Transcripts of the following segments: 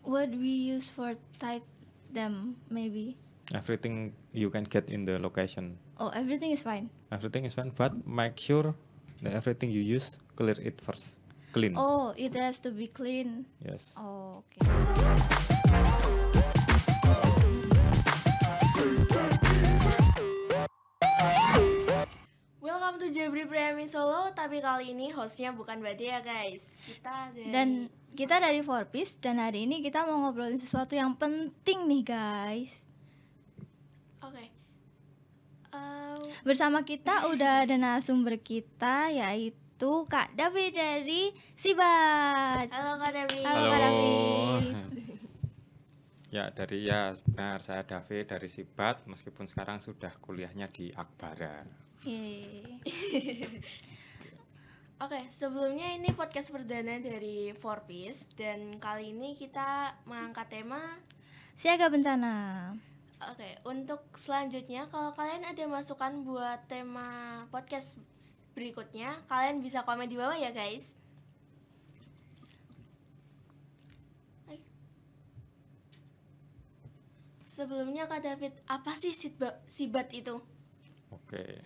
what we use for tie them maybe. Everything you can get in the location. Oh, everything is fine. Everything is fine, but make sure that everything you use clear it first. Clean. Oh, it has to be clean. Yes. Oh, okay. Welcome to Jabri Premi Solo, tapi kali ini hostnya bukan Bade ya guys. Kita dari Forpiece dan hari ini kita mau ngobrolin sesuatu yang penting nih guys. Oke. Bersama kita udah ada narasumber kita yaitu Kak Davi dari Sibat. Halo Kak Davi. Halo Kak Davi. Ya benar, saya Davi dari Sibat, meskipun sekarang sudah kuliahnya di Akbara. Yeay. Oke, sebelumnya ini podcast perdana dari Forpiece dan kali ini kita mengangkat tema Siaga bencana. Oke, untuk selanjutnya kalau kalian ada masukan buat tema podcast berikutnya, kalian bisa komen di bawah ya guys. Sebelumnya Kak David, apa sih Sibat itu? Oke,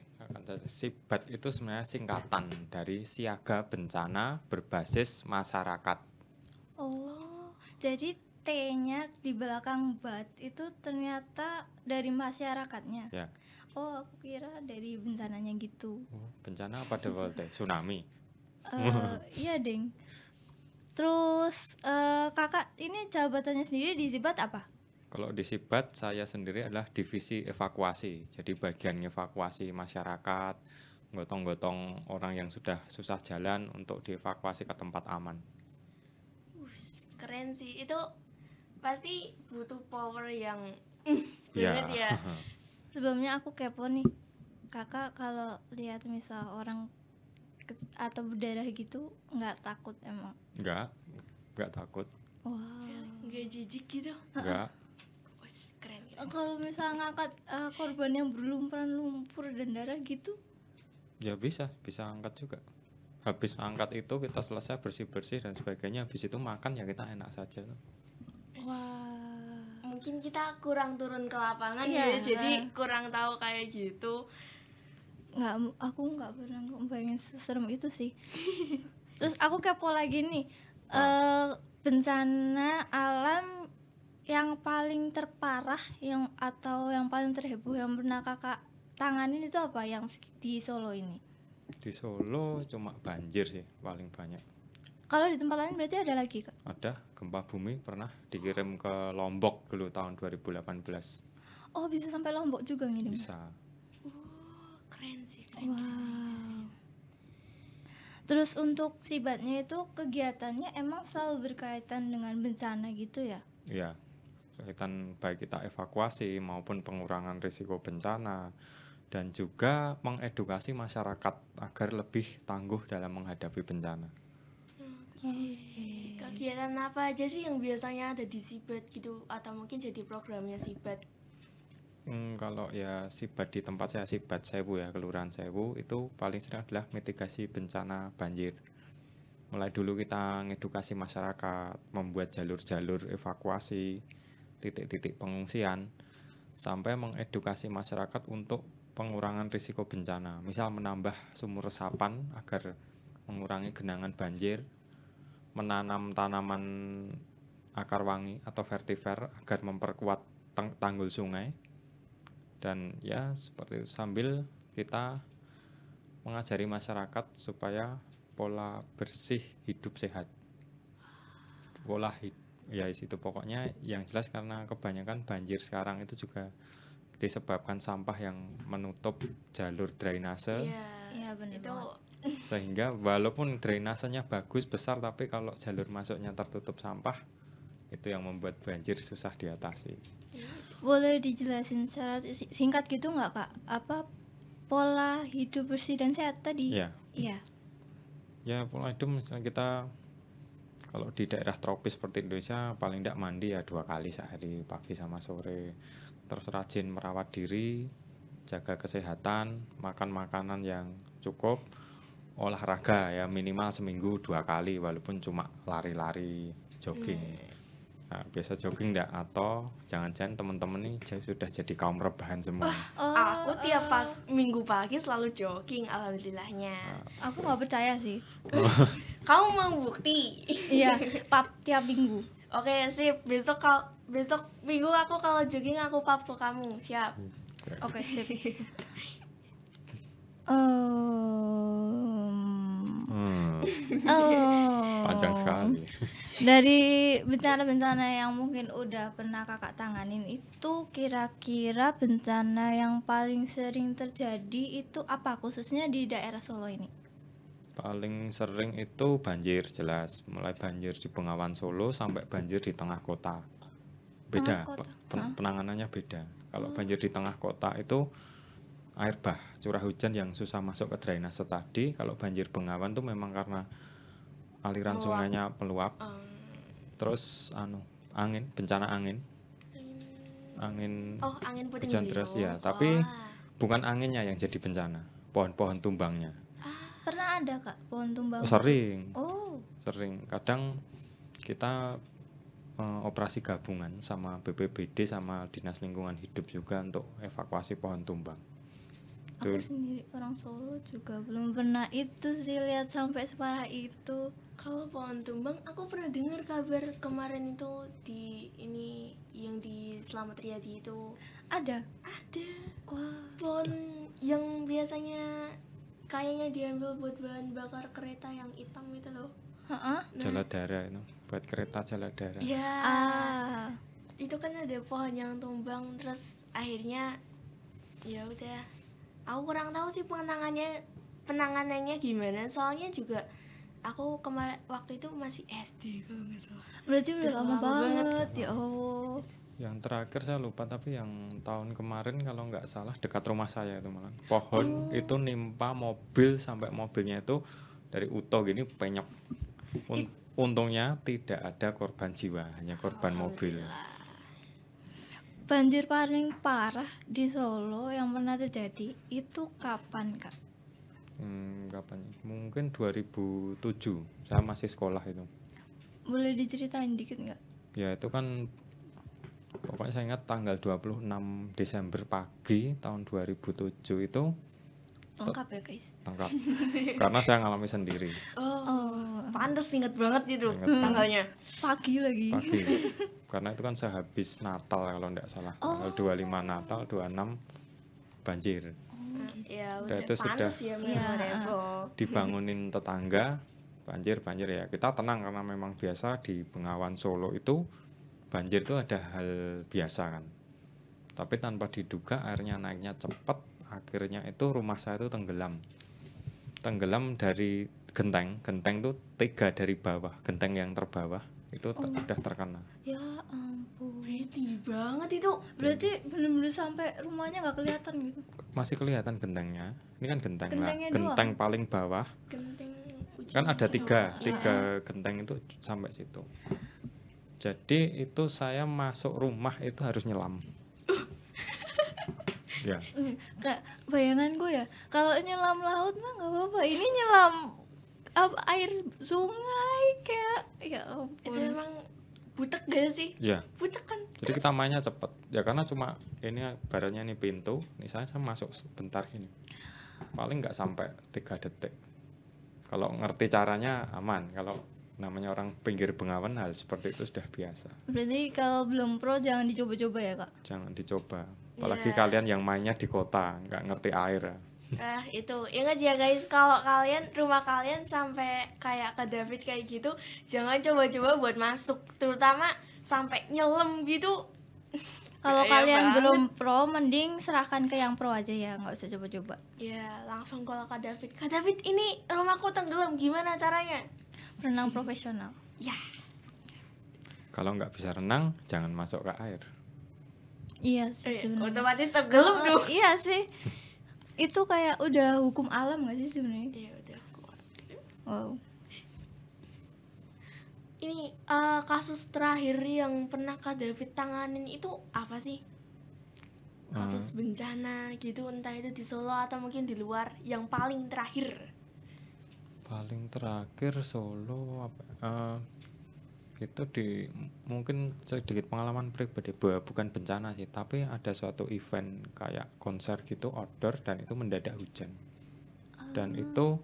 Sibat itu sebenarnya singkatan dari Siaga Bencana Berbasis Masyarakat. Oh, jadi T-nya di belakang bat itu ternyata dari masyarakatnya. Ya. Oh, aku kira dari bencananya gitu. Bencana apa Dewolte? Tsunami. Iya, Deng. Terus kakak ini jabatannya sendiri di Sibat apa? Kalau di Sibat saya sendiri adalah divisi evakuasi. Jadi bagian evakuasi masyarakat, gotong-gotong orang yang sudah susah jalan untuk dievakuasi ke tempat aman. Keren sih. Itu pasti butuh power yang Ya. banget ya. Sebelumnya aku kepo nih. Kakak kalau lihat misal orang atau berdarah gitu nggak takut emang? Enggak takut. Wow. Nggak jijik gitu. Enggak. Keren. Kalau misal ngangkat korban yang berlumpuran lumpur dan darah gitu? Ya bisa angkat juga. Habis angkat itu kita selesai bersih-bersih dan sebagainya. Habis itu makan ya kita enak saja. Wah. Mungkin kita kurang turun ke lapangan Iya. ya, jadi kurang tahu kayak gitu. Aku nggak pernah bayangin seserem itu sih. Terus aku kepo lagi nih, bencana alam yang paling terparah atau yang paling terheboh yang pernah kakak tanganin itu apa yang di Solo ini? Di Solo cuma banjir sih paling banyak. Kalau di tempat lain berarti ada lagi Kak? Ada gempa bumi pernah dikirim ke Lombok dulu tahun 2018. Oh, bisa sampai Lombok juga ngirim? Bisa. Keren sih, keren. Wow. Terus untuk Sibatnya itu kegiatannya emang selalu berkaitan dengan bencana gitu ya? Iya. Kaitan baik kita evakuasi maupun pengurangan risiko bencana dan juga mengedukasi masyarakat agar lebih tangguh dalam menghadapi bencana. Oke. Kegiatan apa aja sih yang biasanya ada di Sibat gitu, atau mungkin jadi programnya Sibat? Kalau ya Sibat di tempat saya Sibat Sewu ya, Kelurahan Sewu, itu paling sering adalah mitigasi bencana banjir. Mulai dulu kita ngedukasi masyarakat, membuat jalur-jalur evakuasi, titik-titik pengungsian, sampai mengedukasi masyarakat untuk pengurangan risiko bencana. Misal menambah sumur resapan agar mengurangi genangan banjir, menanam tanaman akar wangi atau vertiver agar memperkuat tanggul sungai. Dan ya seperti itu, sambil kita mengajari masyarakat supaya pola bersih hidup sehat. Pola hidup ya itu pokoknya yang jelas, karena kebanyakan banjir sekarang itu juga disebabkan sampah yang menutup jalur drainase. Iya benar. Itu Sehingga walaupun drainasenya bagus besar, tapi kalau jalur masuknya tertutup sampah, itu yang membuat banjir susah diatasi. Boleh dijelasin secara singkat gitu nggak Kak? Apa pola hidup bersih dan sehat tadi? Iya. Iya. Ya pola hidup misalnya kita kalau di daerah tropis seperti Indonesia paling tidak mandi ya 2 kali sehari, pagi sama sore. Terus rajin merawat diri, jaga kesehatan, makan makanan yang cukup, olahraga ya minimal seminggu 2 kali walaupun cuma lari-lari, jogging. Nah, biasa jogging enggak atau jangan-jangan teman-teman nih sudah jadi kaum rebahan semua. Oh, Aku tiap minggu pagi selalu jogging, alhamdulillahnya. aku nggak percaya sih. Kamu mau bukti? Iya, tiap minggu. Oke, sip. Besok minggu aku kalau jogging aku pap ke kamu. Siap. Oke, sip. Panjang sekali. Dari bencana-bencana yang mungkin udah pernah kakak tanganin itu, kira-kira bencana yang paling sering terjadi itu apa, khususnya di daerah Solo ini? Paling sering itu banjir jelas, mulai banjir di Bengawan Solo sampai banjir di tengah kota. Beda, Tengah kota? penanganannya beda. Kalau banjir di tengah kota itu air bah, curah hujan yang susah masuk ke drainase tadi. Kalau banjir Bengawan tuh memang karena aliran Meluap. sungainya meluap. Terus angin, bencana angin. Oh, angin puting hujan beliung. deras ya, tapi Wah. bukan anginnya yang jadi bencana, pohon-pohon tumbangnya. Pernah ada kak pohon tumbang? Sering, Oh, sering. Kadang kita operasi gabungan sama BPBD sama Dinas Lingkungan Hidup juga untuk evakuasi pohon tumbang. aku sendiri orang Solo juga belum pernah itu sih, lihat sampai separah itu. Kalau pohon tumbang, aku pernah dengar kabar kemarin itu di ini yang di Slamet Riyadi itu Ada? ada Wah, pohon yang biasanya kayaknya diambil buat bahan bakar kereta yang hitam itu loh. heeh. Jaladara itu buat kereta Jaladara. Ya, Ah, itu kan ada pohon yang tumbang terus akhirnya ya udah. Aku kurang tahu sih penanganannya gimana. Soalnya juga aku kemarin waktu itu masih SD kalau nggak salah. berarti udah Udah lama lama banget. banget ya. Oh, Yang terakhir saya lupa, tapi yang tahun kemarin kalau nggak salah dekat rumah saya itu malah pohon itu nimpa mobil sampai mobilnya itu dari Uto gini penyok. Untungnya tidak ada korban jiwa, hanya korban mobil. banjir paling parah di Solo yang pernah terjadi itu kapan kak? Kapan? Mungkin 2007. Saya masih sekolah itu. Boleh diceritain dikit nggak? Ya itu kan pokoknya saya ingat tanggal 26 Desember pagi tahun 2007 itu Lengkap ya guys. tangkap. Karena saya ngalami sendiri Oh, Pantes inget banget itu Inget tanggalnya. pagi lagi. pagi. Karena itu kan sehabis Natal kalau enggak salah. Tanggal 25 Natal, 26 banjir. Ya Udah, udah itu sudah. pantes ya memorable. Dibangunin tetangga, banjir ya. Kita tenang karena memang biasa di Bengawan Solo itu banjir itu ada hal biasa kan. Tapi tanpa diduga airnya naiknya cepat, akhirnya itu rumah saya itu tenggelam dari genteng itu 3 dari bawah, genteng yang terbawah itu udah terkena. Ya ampun. Pretty banget itu. Berarti bener-bener sampai rumahnya nggak kelihatan gitu. Masih kelihatan gentengnya, ini kan genteng lah, Gentengnya genteng paling bawah Genteng kan ada tiga Iya. genteng itu sampai situ. Jadi itu saya masuk rumah itu harus nyelam. Ya, Kayak bayangan gue ya, kalau nyelam laut mah nggak apa-apa. Ini nyelam air sungai kayak ya Itu ampun. emang butek gak sih? ya. Butek kan. Jadi kita mainnya cepet. Ya karena cuma ini barannya ini pintu, nih saya masuk sebentar ini. Paling nggak sampai 3 detik. Kalau ngerti caranya aman. Kalau namanya orang pinggir Bengawan hal seperti itu sudah biasa. Berarti kalau belum pro jangan dicoba-coba ya kak. Jangan dicoba. Apalagi Iya. kalian yang mainnya di kota, nggak ngerti air. Itu ingat ya guys, kalau kalian rumah kalian sampai kayak ke David kayak gitu, jangan coba-coba buat masuk, terutama sampai nyelam gitu. Kalau Bahaya kalian banget. belum pro, mending serahkan ke yang pro aja ya, nggak usah coba-coba. Ya langsung kalau Kak David ini rumahku tenggelam, gimana caranya? Renang profesional. Ya Kalau nggak bisa renang, jangan masuk ke air. Iya sih sebenarnya. otomatis tenggelam Oh, dong. iya sih. Itu kayak udah hukum alam gak sih sebenarnya? Ya udah kuat. Wow. Ini kasus terakhir yang pernah Kak David tanganin itu apa sih? Kasus bencana gitu, entah itu di Solo atau mungkin di luar, yang paling terakhir. Paling terakhir Solo apa? Itu mungkin sedikit pengalaman pribadi, bukan bencana sih, tapi ada suatu event kayak konser gitu outdoor dan itu mendadak hujan. Dan itu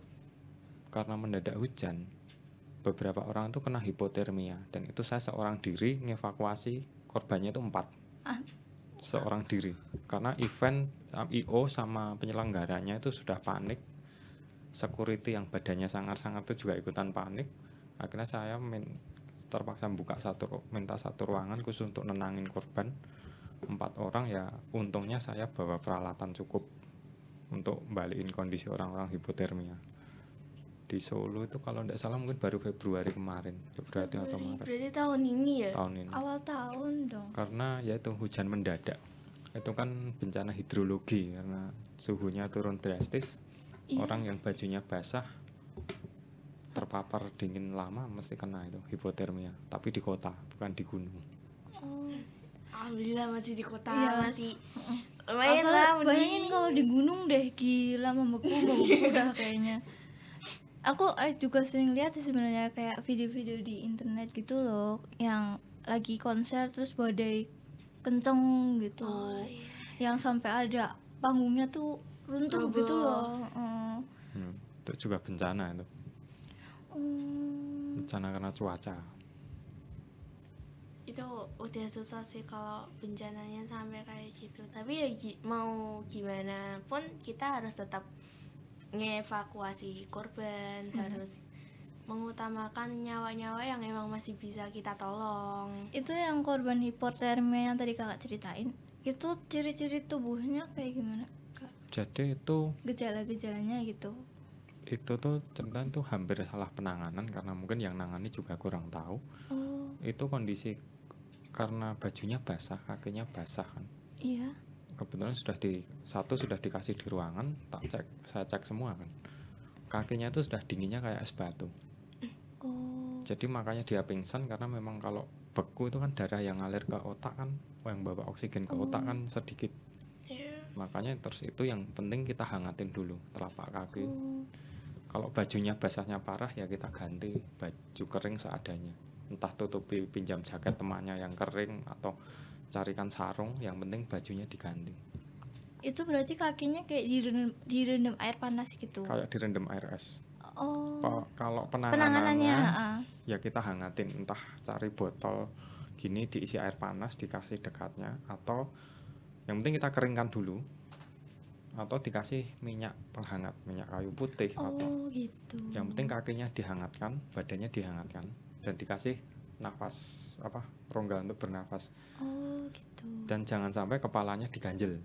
karena mendadak hujan, beberapa orang itu kena hipotermia dan itu saya seorang diri ngevakuasi korbannya itu 4. Seorang diri. Karena event IO sama penyelenggaranya itu sudah panik. Security yang badannya sangar-sangar itu juga ikutan panik. Akhirnya saya terpaksa minta satu ruangan khusus untuk nenangin korban 4 orang. Ya untungnya saya bawa peralatan cukup untuk balikin kondisi orang-orang hipotermia. Di Solo itu kalau tidak salah mungkin baru Februari kemarin, Februari atau Maret. Berarti tahun ini ya? Tahun ini. Awal tahun dong. Karena ya itu hujan mendadak. Itu kan bencana hidrologi karena suhunya turun drastis. Iya. Orang yang bajunya basah terpapar dingin lama mesti kena itu hipotermia, tapi di kota bukan di gunung. Alhamdulillah masih di kota. Iya. Masih lumayan lah. Bayangin kalau di gunung deh, gila membeku udah kayaknya. Aku juga sering lihat sih sebenarnya kayak video-video di internet gitu loh, yang lagi konser terus badai kenceng gitu, yang sampai ada panggungnya tuh runtuh gitu loh. Itu juga bencana itu. Bencana karena cuaca. Itu udah susah sih kalau bencananya sampai kayak gitu. Tapi ya mau gimana pun kita harus tetap ngevakuasi korban, harus mengutamakan nyawa-nyawa yang emang masih bisa kita tolong. Itu yang korban hipotermia yang tadi kakak ceritain, itu ciri-ciri tubuhnya kayak gimana kak? Jadi itu Gejala-gejalanya gitu. itu tuh ceritanya tuh hampir salah penanganan karena mungkin yang nangani juga kurang tahu. Itu kondisi karena bajunya basah, kakinya basah kan. Iya. Kebetulan sudah dikasih di ruangan, saya cek semua kan. Kakinya itu sudah dinginnya kayak es batu. Jadi makanya dia pingsan karena memang kalau beku itu kan darah yang ngalir ke otak kan, yang bawa oksigen ke otak kan sedikit. Makanya terus itu yang penting kita hangatin dulu telapak kaki. Kalau bajunya basahnya parah ya kita ganti baju kering seadanya. Entah tutupi pinjam jaket temannya yang kering atau carikan sarung, yang penting bajunya diganti. Itu berarti kakinya kayak direndam air panas gitu. Kayak direndam air es. Kalau Penanganannya ya kita hangatin, entah cari botol gini diisi air panas dikasih dekatnya, atau yang penting kita keringkan dulu, atau dikasih minyak penghangat, minyak kayu putih atau gitu. Yang penting kakinya dihangatkan, badannya dihangatkan dan dikasih nafas rongga untuk bernafas. Gitu. Dan jangan sampai kepalanya diganjel.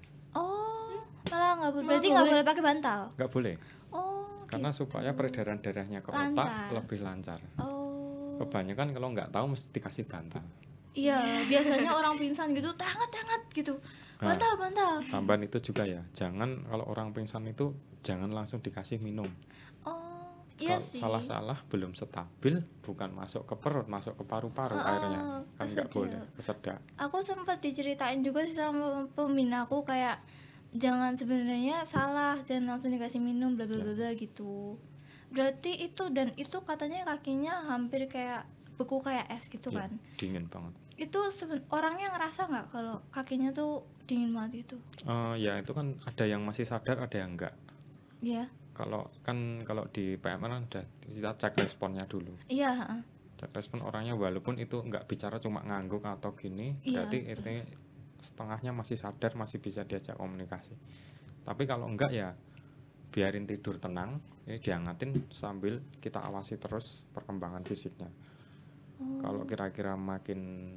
Malah berarti nggak boleh pakai bantal. Nggak boleh. Karena Gitu. supaya peredaran darahnya ke otak lebih lancar. Kebanyakan kalau nggak tahu mesti dikasih bantal. Iya, biasanya orang pingsan gitu, hangat gitu. Bantal. Tambahan itu juga ya, jangan kalau orang pingsan itu jangan langsung dikasih minum. Iya Kalau sih. salah bukan stabil, bukan masuk ke perut, masuk ke paru-paru airnya, kan nggak boleh kesedak. Aku sempat diceritain juga sih sama pembina aku kayak jangan, sebenarnya salah, jangan langsung dikasih minum bla bla bla gitu. Berarti itu katanya kakinya hampir kayak beku kayak es gitu kan. Dingin banget. Itu orangnya ngerasa nggak kalau kakinya tuh dingin banget itu? Ya itu kan ada yang masih sadar, ada yang enggak. Iya. Kalau di PMR kan udah kita cek responnya dulu. Iya. Cek respon orangnya, walaupun itu enggak bicara cuma ngangguk atau gini, berarti itu setengahnya masih sadar, masih bisa diajak komunikasi. Tapi kalau enggak ya biarin tidur tenang, ini dihangatin sambil kita awasi terus perkembangan fisiknya. Kalau kira-kira makin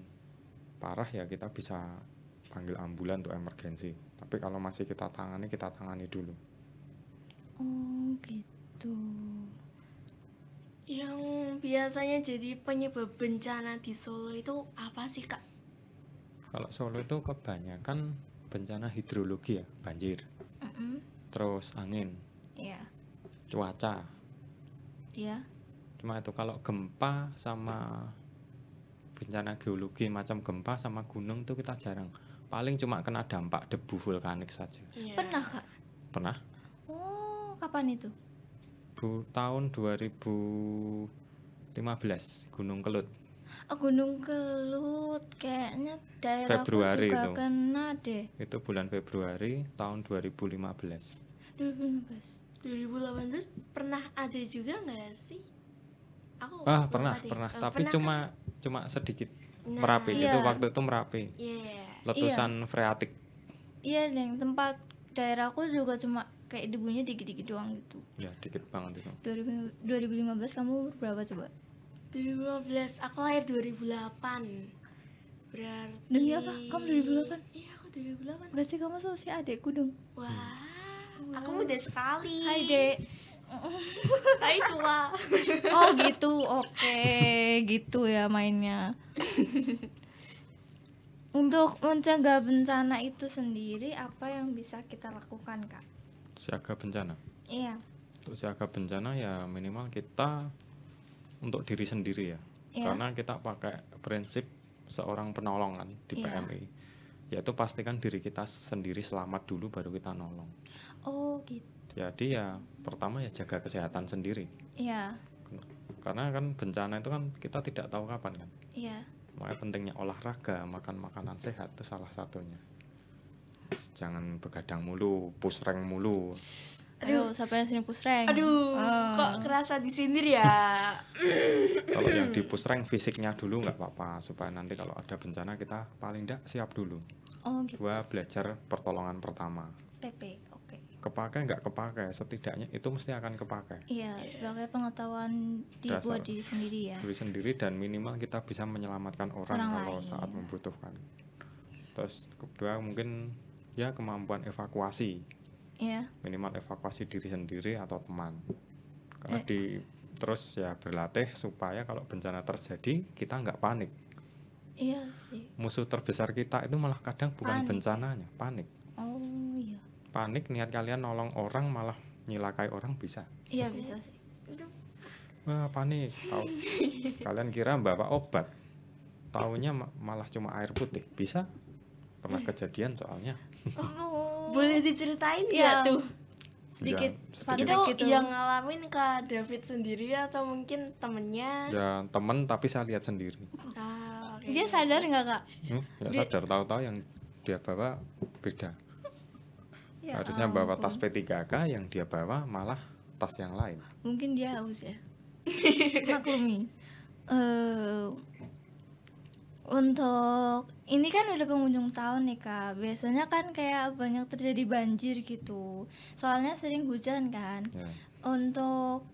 parah ya kita bisa panggil ambulan untuk emergensi. Tapi kalau masih kita tangani dulu. Gitu. Yang biasanya jadi penyebab bencana di Solo itu apa sih kak? Kalau Solo itu kebanyakan bencana hidrologi ya, banjir. Terus angin. Iya. Cuaca. Iya. Cuma itu kalau gempa sama bencana geologi macam gempa sama gunung itu kita jarang. Paling cuma kena dampak debu vulkanik saja. Pernah kak? Pernah. Kapan itu? Tahun 2015 Gunung Kelut. Gunung Kelut kayaknya daerahku Februari juga itu. kena deh. Itu bulan Februari tahun 2015. 2015. 2018 pernah ada juga nggak sih? Aku Pernah, lupa deh. pernah. Eh, Tapi pernah cuma sedikit. Nah, Merapi. Iya. Itu waktu itu Merapi. Iya. Letusan freatik. Iya, Deng, tempat daerahku juga cuma kayak debunya dikit-dikit doang gitu. Ya, dikit banget itu. 2015 kamu umur berapa coba? 2015, aku lahir 2008. Berarti Demi apa? Kamu 2008? Iya, aku 2008. Berarti kamu seusia adekku dong. Wah, aku muda sekali. Hai, Dek. Hai tua. Oh, gitu. Oke, gitu ya mainnya. Untuk mencegah bencana itu sendiri apa yang bisa kita lakukan, Kak? Siaga bencana. Iya. Untuk siaga bencana ya minimal kita untuk diri sendiri ya. Iya. Karena kita pakai prinsip seorang penolong kan di Iya. PMI. Yaitu pastikan diri kita sendiri selamat dulu baru kita nolong. Oh, gitu. Jadi ya pertama ya jaga kesehatan sendiri. Iya. Karena kan bencana itu kan kita tidak tahu kapan kan. Iya. Makanya pentingnya olahraga, makan makanan sehat itu salah satunya. Jangan begadang mulu, push rank mulu. Aduh, siapa yang sering push rank? Aduh, Ah. kok kerasa disindir ya? Kalau yang di push rank fisiknya dulu nggak apa-apa, supaya nanti kalau ada bencana kita paling tidak siap dulu. Oh, gitu. Dua, belajar pertolongan pertama. TP. Oke. Kepakai nggak kepakai, setidaknya itu mesti akan kepakai. Iya, sebagai pengetahuan buat Dasar. diri sendiri ya. Diri sendiri dan minimal kita bisa menyelamatkan orang Orang kalau lain. saat membutuhkan. Terus kedua mungkin ya kemampuan evakuasi. Iya. Minimal evakuasi diri sendiri atau teman. Karena terus ya berlatih supaya kalau bencana terjadi kita nggak panik. Iya sih. Musuh terbesar kita itu malah kadang bukan Panik. bencananya, panik. Oh, iya. Panik niat kalian nolong orang malah nyelakai orang bisa. Iya bisa sih. Wah, panik. Tahu kalian kira bawa obat. Taunya malah cuma air putih. Bisa? Pernah kejadian soalnya. Oh. Boleh diceritain Iya. nggak tuh? Sedikit Ya, fun Itu fact gitu. yang ngalamin Kak David sendiri atau mungkin temennya? Ya temen tapi saya lihat sendiri. Ah, oke. Dia sadar nggak, Kak? Ya Dia- sadar tahu-tahu yang dia bawa beda. Ya Harusnya bawa ampun. tas P3K, yang dia bawa malah tas yang lain. Mungkin dia haus ya. Maklumi. Untuk ini kan udah penghujung tahun nih, Kak. Biasanya kan kayak banyak terjadi banjir gitu. Soalnya sering hujan kan. Ya. Untuk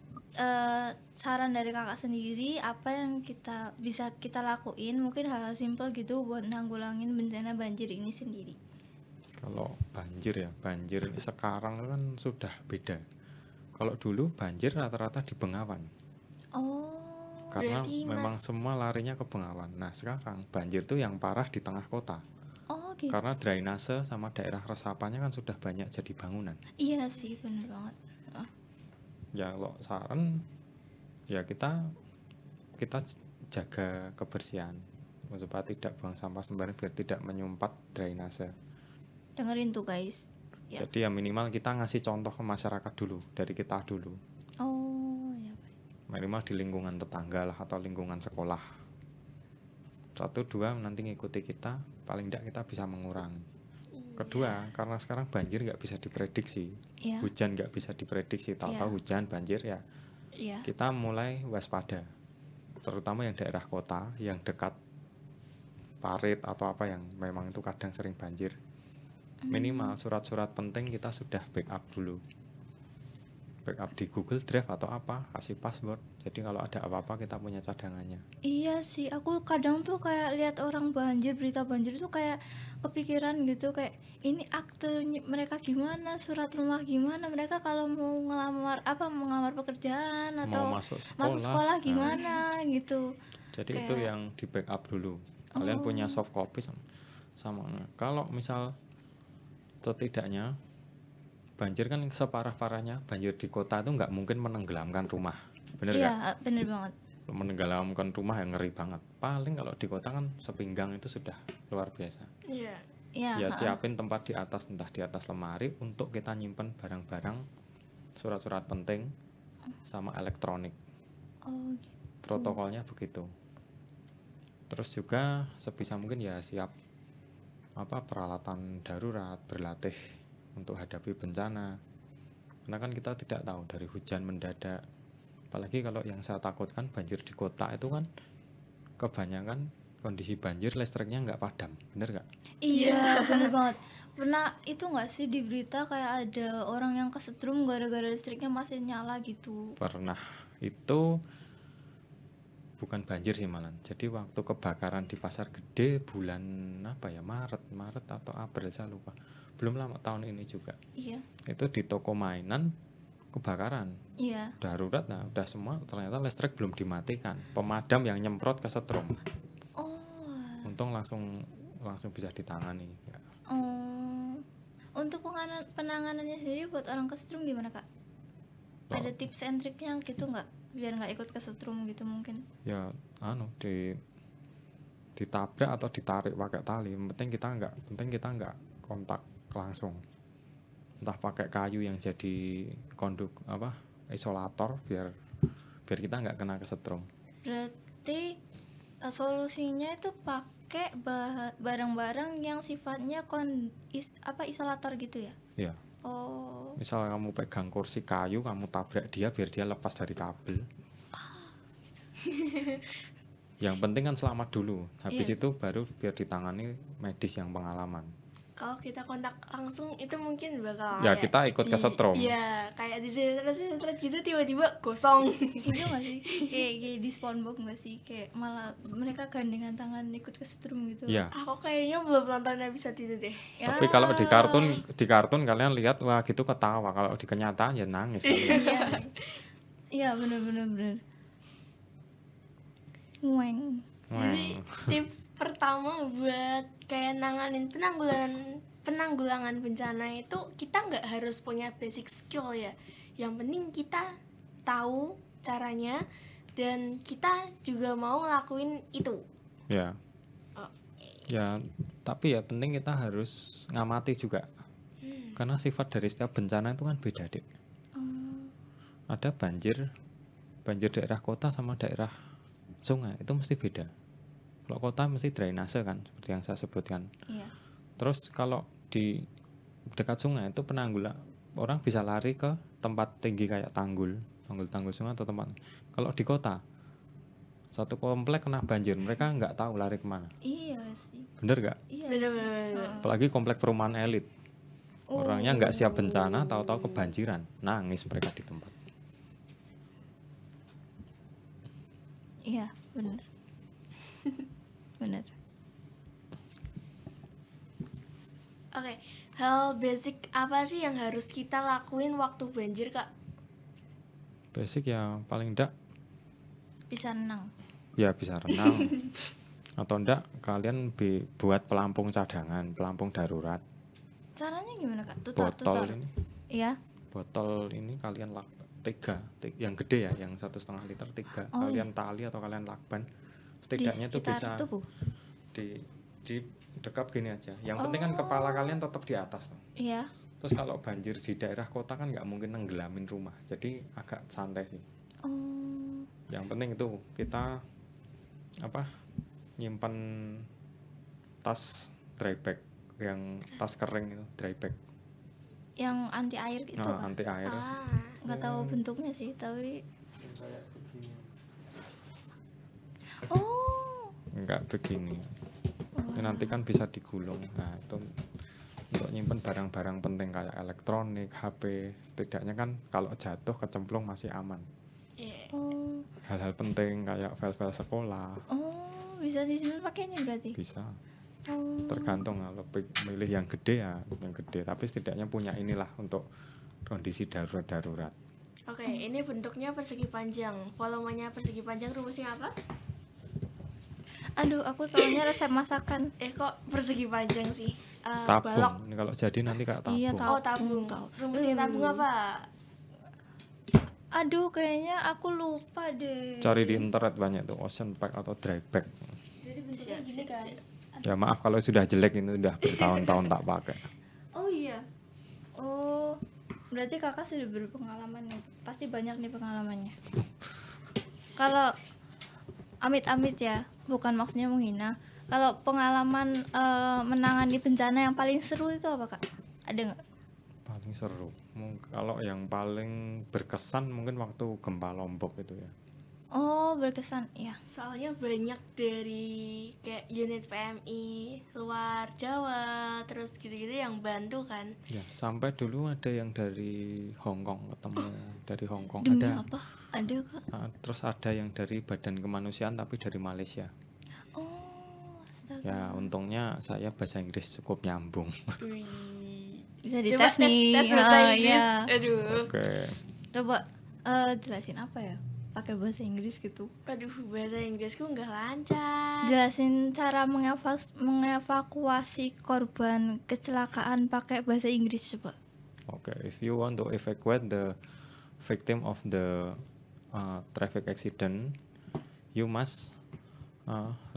saran dari Kakak sendiri, apa yang bisa kita lakuin? Mungkin hal-hal simpel gitu buat nanggulangin bencana banjir ini sendiri. Kalau banjir ya, banjir ini sekarang kan sudah beda. Kalau dulu banjir rata-rata di Bengawan. Oh, Karena Berarti, memang Mas- semua larinya ke Bengawan. Nah sekarang banjir tuh yang parah di tengah kota. oh gitu. Karena drainase sama daerah resapannya kan sudah banyak jadi bangunan. Iya sih, bener banget. Ya kalau saran ya kita jaga kebersihan supaya tidak buang sampah sembarangan biar tidak menyumpat drainase. Dengerin tuh guys. Ya. Jadi ya minimal kita ngasih contoh ke masyarakat dulu, dari kita dulu. Oh, ya baik. Minimal di lingkungan tetangga lah atau lingkungan sekolah. 1, 2 nanti ngikuti kita, paling tidak kita bisa mengurangi. Kedua, karena sekarang banjir nggak bisa diprediksi, Iya. hujan nggak bisa diprediksi, tahu-tahu hujan banjir ya Iya. kita mulai waspada, terutama yang daerah kota yang dekat parit atau apa yang memang itu kadang sering banjir. Minimal surat-surat penting kita sudah backup dulu, backup di Google Drive atau apa, kasih password, jadi kalau ada apa-apa kita punya cadangannya. Iya sih, aku kadang tuh kayak lihat orang banjir, berita banjir tuh kayak kepikiran gitu, kayak ini akte mereka gimana, surat rumah gimana, mereka kalau mau mengelamar pekerjaan atau Mau masuk masuk sekolah sekolah, gimana gitu. jadi Kayak- itu yang di backup dulu. Kalian punya soft copy sama kalau misal setidaknya banjir kan separah-parahnya banjir di kota itu nggak mungkin menenggelamkan rumah, bener nggak? Iya, bener banget. Menenggelamkan rumah yang ngeri banget. Paling kalau di kota kan sepinggang itu sudah luar biasa. Iya. Iya. Ya siapin tempat di atas, entah di atas lemari untuk kita nyimpen barang-barang, surat-surat penting sama elektronik. Oh, gitu. Protokolnya begitu. Terus juga sebisa mungkin ya siap peralatan darurat, berlatih untuk hadapi bencana. Karena kan kita tidak tahu dari hujan mendadak. Apalagi kalau yang saya takutkan banjir di kota itu kan kebanyakan kondisi banjir listriknya nggak padam, bener nggak? Iya, bener banget. Pernah itu nggak sih di berita kayak ada orang yang kesetrum gara-gara listriknya masih nyala gitu? Pernah. Itu bukan banjir sih malah. Jadi waktu kebakaran di Pasar Gede bulan apa ya, Maret atau April saya lupa. Belum lama tahun ini juga. Iya, Itu di toko mainan kebakaran. iya. Darurat, nah udah semua, ternyata listrik belum dimatikan. Pemadam yang nyemprot kesetrum. Oh, Untung langsung bisa ditangani. Ya. oh. Untuk penanganannya sendiri buat orang kesetrum gimana kak? Ada tips and triknya gitu nggak? Biar nggak ikut kesetrum gitu mungkin? Ya ditabrak atau ditarik pakai tali. Penting kita nggak kontak langsung. Entah pakai kayu yang jadi isolator biar kita nggak kena kesetrum. Berarti solusinya itu pakai barang-barang yang sifatnya isolator gitu ya? Ya, Oh, misal kamu pegang kursi kayu, kamu tabrak dia biar dia lepas dari kabel. Yang penting kan selamat dulu. Habis Yes. itu baru biar ditangani medis yang pengalaman. Kalau kita kontak langsung itu mungkin bakal Ya, kayak kita ikut kesetrum. Iya, kayak di sinetron gitu tiba-tiba gosong. itu nggak sih? Kayak di SpongeBob nggak sih? Kayak malah mereka gandengan tangan ikut kesetrum gitu. Ya. Aku kayaknya belum nonton episode itu deh. Ya. Tapi kalau di kartun kalian lihat wah gitu ketawa. Kalau di kenyataan ya nangis kalian. Iya, iya bener. Ngueng. Jadi tips pertama buat kayak nanganin penanggulangan bencana itu kita nggak harus punya basic skill ya. Yang penting kita tahu caranya dan kita juga mau ngelakuin itu. Ya. Oh. Ya, tapi ya penting kita harus ngamati juga. Karena sifat dari setiap bencana itu kan beda, Dek. Ada banjir daerah kota sama daerah sungai itu mesti beda. Kalau kota mesti drainase kan, seperti yang saya sebutkan. Iya. Terus kalau di dekat sungai itu orang bisa lari ke tempat tinggi kayak tanggul sungai atau tempat. Kalau di kota satu komplek kena banjir, mereka nggak tahu lari kemana. Iya sih. Bener nggak? Iya Bener-bener. sih. Apalagi komplek perumahan elit. Orangnya nggak siap bencana, tahu-tahu kebanjiran, nangis mereka di tempat. Iya, bener. Bener. Oke, hal basic apa sih yang harus kita lakuin waktu banjir, Kak? Basic ya paling enggak Bisa renang. ya bisa renang. Atau enggak kalian buat pelampung cadangan, pelampung darurat. Caranya gimana kak? Botol ini, Iya. botol ini kalian tiga, yang gede ya, yang 1,5 liter 3. Oh, Kalian tali atau kalian lakban. Setidaknya Di itu bisa sekitar tubuh. di dekap gini aja. Yang penting kan kepala kalian tetap di atas. Iya. Terus kalau banjir di daerah kota kan nggak mungkin nenggelamin rumah, jadi agak santai sih. Oh. Yang penting itu kita nyimpan tas dry bag, yang tas kering itu dry bag. Yang anti air gitu Nah, kak? anti air. Nggak tahu bentuknya sih, tapi oh. Enggak begini. Ini nanti kan bisa digulung. Nah, itu untuk nyimpan barang-barang penting kayak elektronik, HP. Setidaknya kan kalau jatuh kecemplung masih aman. Iya. Oh. Hal-hal penting kayak file-file sekolah Oh, bisa disimpan pakainya berarti. bisa. Oh. Tergantung kalau milih yang gede ya yang gede. Tapi setidaknya punya inilah untuk kondisi darurat. Oke, ini bentuknya persegi panjang. Volumenya persegi panjang rumusnya apa? Aduh, aku taunya resep masakan. Kok persegi panjang sih? Tabung. Balok. Ini kalau jadi nanti kayak tabung. Iya, Oh, tabung. Tahu. Rumusnya tabung apa? Aduh, kayaknya aku lupa deh. Cari di internet banyak tuh ocean pack atau dry bag. Jadi bentuknya Siap, gini siap, guys. Ya maaf kalau sudah jelek ini udah bertahun-tahun tak pakai. Oh iya. Oh, berarti kakak sudah berpengalaman nih. Pasti banyak nih pengalamannya. Kalau amit-amit ya, bukan maksudnya menghina. Kalau pengalaman menangani bencana yang paling seru itu apa Kak? Ada nggak? Paling seru. Kalau yang paling berkesan mungkin waktu gempa Lombok itu ya. Oh berkesan, ya. Soalnya banyak dari kayak unit PMI luar Jawa terus gitu-gitu yang bantu kan. Ya, sampai dulu ada yang dari Hong Kong ketemu dari Hong Kong Demi ada. apa? Ada Kak? Terus ada yang dari Badan Kemanusiaan tapi dari Malaysia. Oh, astaga. Ya, untungnya saya bahasa Inggris cukup nyambung. Wih. Bisa Coba dites nih. tes bahasa Ah, Inggris. ya. Aduh. Oke. Coba jelasin apa ya? Pakai bahasa Inggris gitu. Aduh, bahasa Inggrisku nggak lancar. Jelasin cara mengevakuasi korban kecelakaan pakai bahasa Inggris coba. Okay, if you want to evacuate the victim of the traffic accident, you must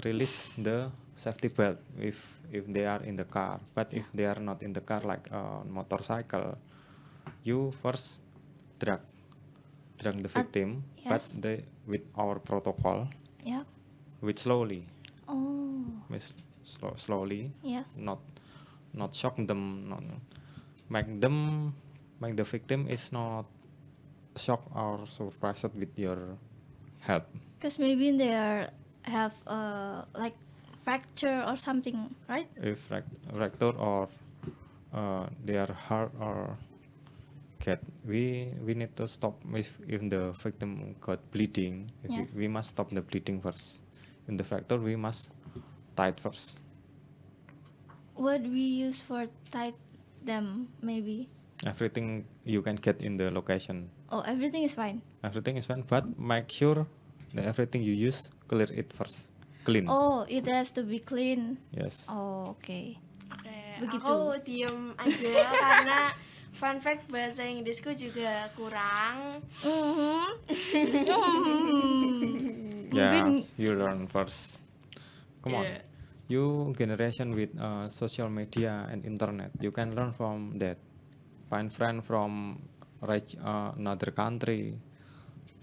release the safety belt if they are in the car. But if they are not in the car, like a motorcycle, you first drag the victim, but yes. with our protocol, Ya. with slowly, Oh, with slowly, yes. not shock them, not make the victim is not shocked or surprised with your help. Because maybe they have like fracture or something, right? If fracture or they are hurt or get, we need to stop if the victim got bleeding. Yes. We must stop the bleeding first. In the fracture, we must tie it first. What we use for tight them maybe? Everything you can get in the location. Oh, everything is fine. Everything is fine, but make sure that everything you use, clear it first. Clean. Oh, it has to be clean. Yes. Oh, oke. Oke, Begitu. aku diem aja karena fun fact bahasa Inggrisku juga kurang. Yeah, Mungkin you learn first. Come on. Yeah. You generation with social media and internet, you can learn from that. Find friend from another country.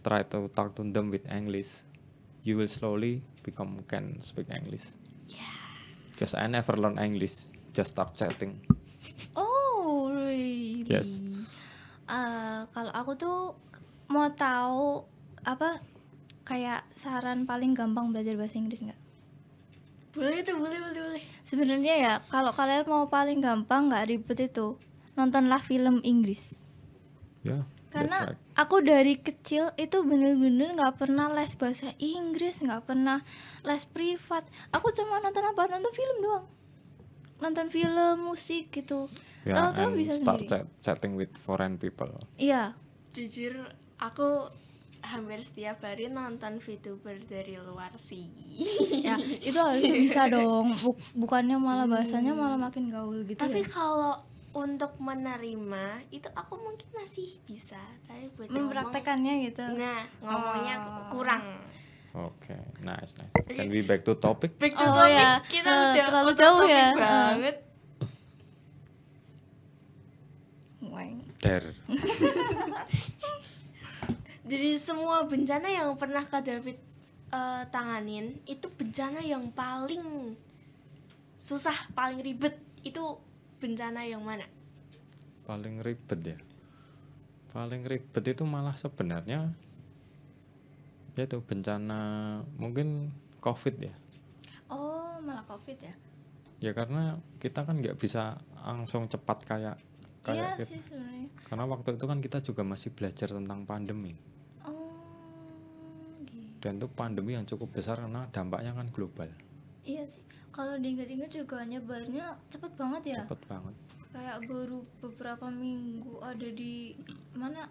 Try to talk to them with English. You will slowly can speak English. Yeah. Because I never learn English, just start chatting. oh, really? Yes. Kalau aku tuh mau tahu apa kayak saran paling gampang belajar bahasa Inggris nggak? Boleh tuh, boleh. Sebenarnya ya, kalau kalian mau paling gampang nggak ribet itu, nontonlah film Inggris. Yeah, that's Karena right. aku dari kecil itu bener-bener nggak pernah les bahasa Inggris, nggak pernah les privat. Aku cuma nonton apa? Nonton film doang. Nonton film, musik gitu. Yeah, Tahu-tahu and bisa start sendiri. chatting with foreign people. Iya. Jujur, aku hampir setiap hari nonton VTuber dari luar sih. Ya, itu harus bisa dong. Bukannya malah bahasanya malah makin gaul gitu. Tapi ya. kalau untuk menerima itu aku mungkin masih bisa, tapi buat Mempraktekannya gitu. ngomongnya kurang. Okay, nice. Can we back to topic? Back to Oh, topic, ya. kita udah Terlalu out of jauh topic ya. banget. Weng. There. Dari semua bencana yang pernah Kak David tanganin, itu bencana yang paling susah, paling ribet itu bencana yang mana? Paling ribet ya. Paling ribet itu malah sebenarnya yaitu bencana mungkin COVID ya. Oh, malah COVID ya. Ya karena kita kan nggak bisa langsung cepat kayak Iya kita. sih sebenarnya. Karena waktu itu kan kita juga masih belajar tentang pandemi. Oh, gitu. Dan itu pandemi yang cukup besar karena dampaknya kan global. Iya sih. Kalau diingat-ingat juga nyebarnya cepet banget ya. Cepet banget. Kayak baru beberapa minggu ada di mana?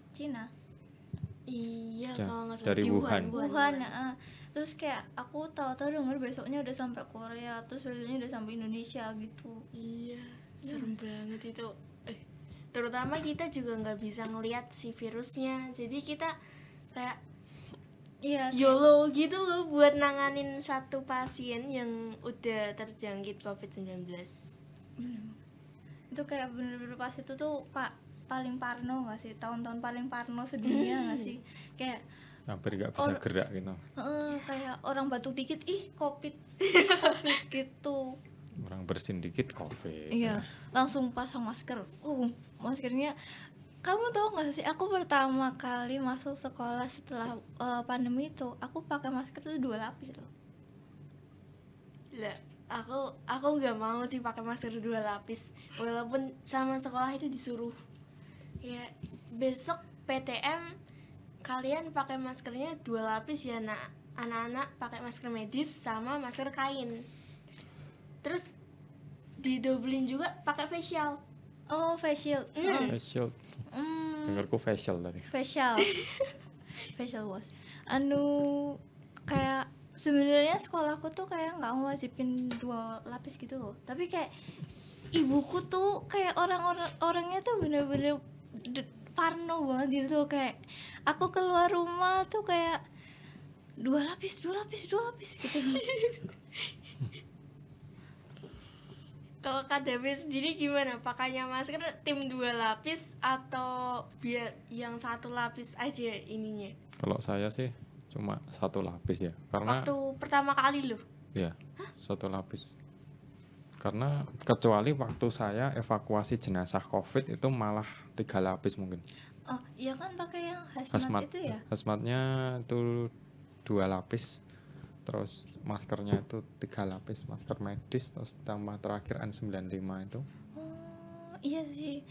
Cina. Iya, Ya, kalau nggak salah dari di Wuhan. Wuhan. Terus kayak aku tahu-tahu denger besoknya udah sampai Korea, terus besoknya udah sampai Indonesia gitu. Iya, serem banget itu. Terutama kita juga nggak bisa ngelihat si virusnya, jadi kita kayak Iya. YOLO gitu loh buat nanganin satu pasien yang udah terjangkit COVID-19. Itu kayak bener-bener pas itu tuh paling parno gak sih? Tahun-tahun paling parno sedunia gak sih? Kayak hampir nggak bisa Or- gerak gitu. Kayak orang batuk dikit, covid gitu. Orang bersin dikit COVID. Iya, langsung pasang masker. Maskernya, kamu tahu nggak sih? Aku pertama kali masuk sekolah setelah pandemi itu, aku pakai masker tuh 2 lapis loh. Lah, aku nggak mau sih pakai masker 2 lapis walaupun sama sekolah itu disuruh. Ya, besok PTM kalian pakai maskernya 2 lapis ya, anak-anak pakai masker medis sama masker kain. Terus didobelin juga pakai facial. Oh, facial. Facial. Hmm, Dengarku facial tadi. facial. Facial wash. Kayak sebenarnya sekolahku tuh kayak nggak mewajibin 2 lapis gitu loh. Tapi kayak ibuku tuh kayak orangnya tuh bener-bener parno banget gitu. Kayak aku keluar rumah tuh kayak 2 lapis gitu. Kalau Kak David sendiri gimana? Pakainya masker tim 2 lapis atau biar yang 1 lapis aja ininya? Kalau saya sih cuma 1 lapis ya, karena Waktu pertama kali loh. ya 1 lapis. Karena kecuali waktu saya evakuasi jenazah COVID itu malah 3 lapis mungkin. Oh, iya kan pakai yang hazmat itu ya? Hazmatnya itu 2 lapis. Terus maskernya itu 3 lapis, masker medis, terus tambah terakhir N95 itu. Oh, iya sih.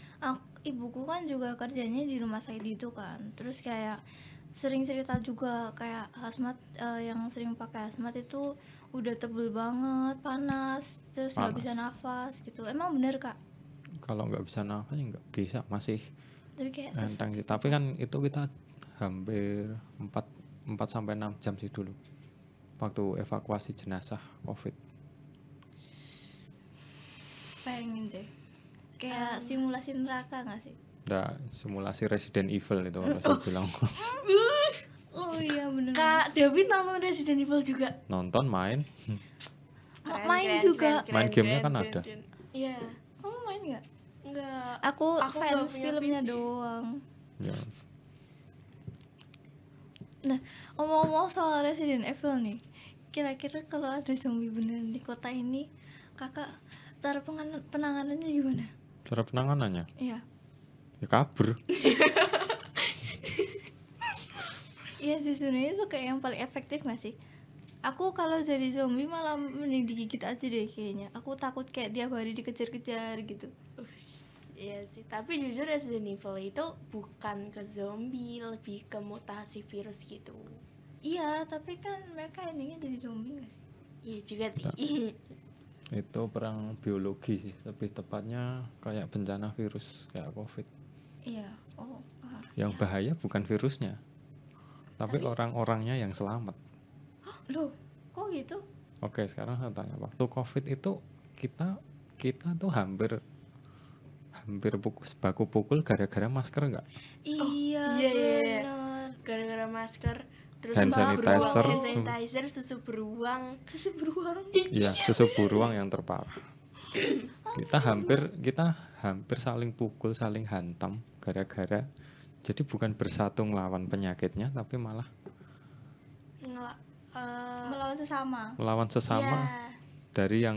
Ibuku kan juga kerjanya di rumah sakit itu kan. Terus kayak sering cerita juga kayak hazmat, yang sering pakai hazmat itu udah tebel banget, panas, terus nggak bisa nafas gitu. Emang bener Kak? Kalau nggak bisa nafas ya nggak bisa, masih Tapi kayak enteng sih. Tapi kan itu kita hampir 4 sampai 6 jam sih dulu waktu evakuasi jenazah COVID. pengen deh. Kayak simulasi neraka nggak sih? Udah simulasi Resident Evil itu kalau saya bilang. Oh iya bener. Kak David nonton Resident Evil juga. Nonton, main. Main juga. Main gamenya kan ada. Iya. Kamu main nggak? Enggak. Aku Aku nggak fans punya filmnya PC. doang. Ya. Nah, ngomong-ngomong soal Resident Evil nih, kira-kira kalau ada zombie beneran di kota ini, kakak cara penanganannya gimana? Cara penanganannya Iya, ya kabur. iya sih sebenarnya itu kayak yang paling efektif nggak sih? Aku kalau jadi zombie malah mending digigit aja deh kayaknya. Aku takut kayak tiap hari dikejar-kejar gitu. Iya sih, tapi jujur Resident Evil itu bukan ke zombie, lebih ke mutasi virus gitu. Iya, tapi kan mereka endingnya jadi zombie nggak sih? Iya juga sih. Itu perang biologi sih, lebih tepatnya kayak bencana virus kayak COVID. Iya. Oh. Yang bahaya bukan virusnya, tapi orang-orangnya yang selamat. Loh, kok gitu? Oke, sekarang saya tanya, waktu COVID itu kita tuh hampir baku pukul gara-gara masker nggak? Iya, iya. benar. Gara-gara masker, terus Hand susu sanitizer. beruang, hand sanitizer, susu beruang. Susu beruang. Iya, susu beruang yang terparah. Kita hampir saling pukul, saling hantam gara-gara. Jadi bukan bersatu ngelawan penyakitnya, tapi malah Melawan sesama. melawan sesama Iya.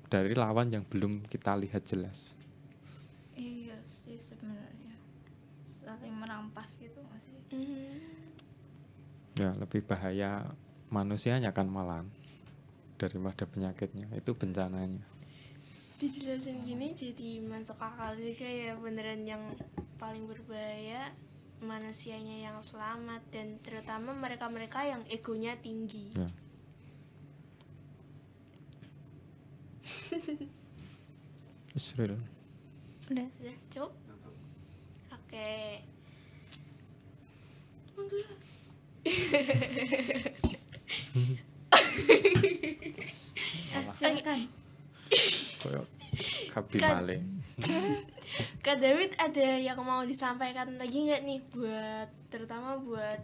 dari lawan yang belum kita lihat jelas. Iya sih sebenarnya saling merampas gitu nggak sih? Ya, lebih bahaya manusianya kan malahan daripada penyakitnya. Itu bencananya. Dijelasin gini jadi masuk akal juga ya, beneran yang paling berbahaya manusianya yang selamat, dan terutama mereka-mereka yang egonya tinggi. Ya. Israel. Udah. Sudah cukup? Oke. Silakan. Koyo kabi Kan- maling. Kak David ada yang mau disampaikan lagi nggak nih buat terutama buat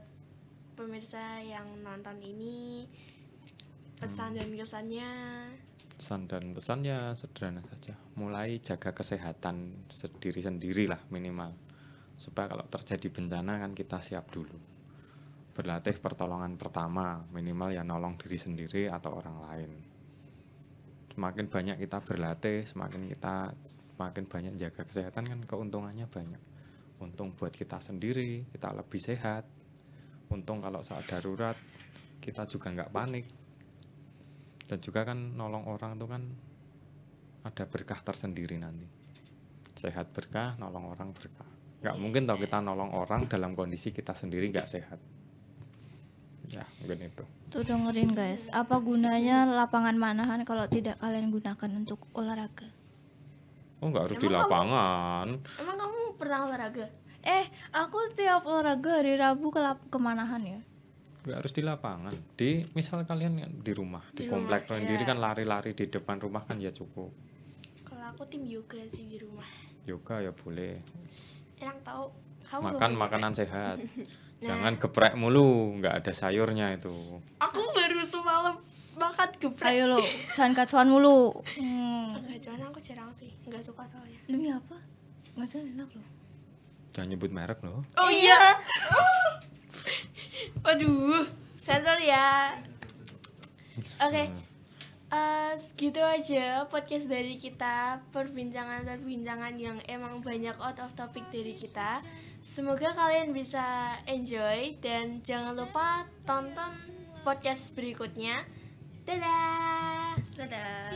pemirsa yang nonton ini, pesan dan kesannya? Pesan dan pesannya sederhana saja. Mulai jaga kesehatan sendiri lah minimal. Supaya kalau terjadi bencana kan kita siap dulu. berlatih pertolongan pertama, minimal ya nolong diri sendiri atau orang lain. Semakin banyak kita berlatih, semakin banyak jaga kesehatan kan keuntungannya banyak. Untung buat kita sendiri, kita lebih sehat. Untung kalau saat darurat kita juga nggak panik. Dan juga kan nolong orang itu kan ada berkah tersendiri nanti. Sehat berkah, nolong orang berkah. Nggak mungkin tau kita nolong orang dalam kondisi kita sendiri nggak sehat. Ya mungkin itu. Tuh dengerin guys, apa gunanya lapangan manahan kalau tidak kalian gunakan untuk olahraga? Oh nggak harus di Emang lapangan. Emang kamu pernah olahraga? Aku tiap olahraga hari Rabu ke manahan ya. Nggak harus di lapangan. Misal kalian di rumah, di Di komplek rumah, sendiri ya. kan lari-lari di depan rumah kan ya cukup. Kalau aku tim yoga sih di rumah. Yoga ya boleh. Enak tahu. Kamu Makan gak makanan sehat. Nah. Jangan geprek mulu, nggak ada sayurnya itu. Aku baru semalam makan geprek. Ayo lo, jangan kacuan mulu. Gacoan aku jarang sih, nggak suka soalnya. Demi apa? Ngacuan enak loh. Jangan nyebut merek loh. Oh iya. Waduh, sensor ya. Oke. Segitu aja podcast dari kita, perbincangan yang emang banyak out of topic dari kita. Semoga kalian bisa enjoy dan jangan lupa tonton podcast berikutnya. Dadah. Dadah.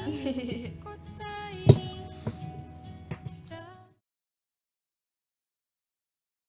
Kota ini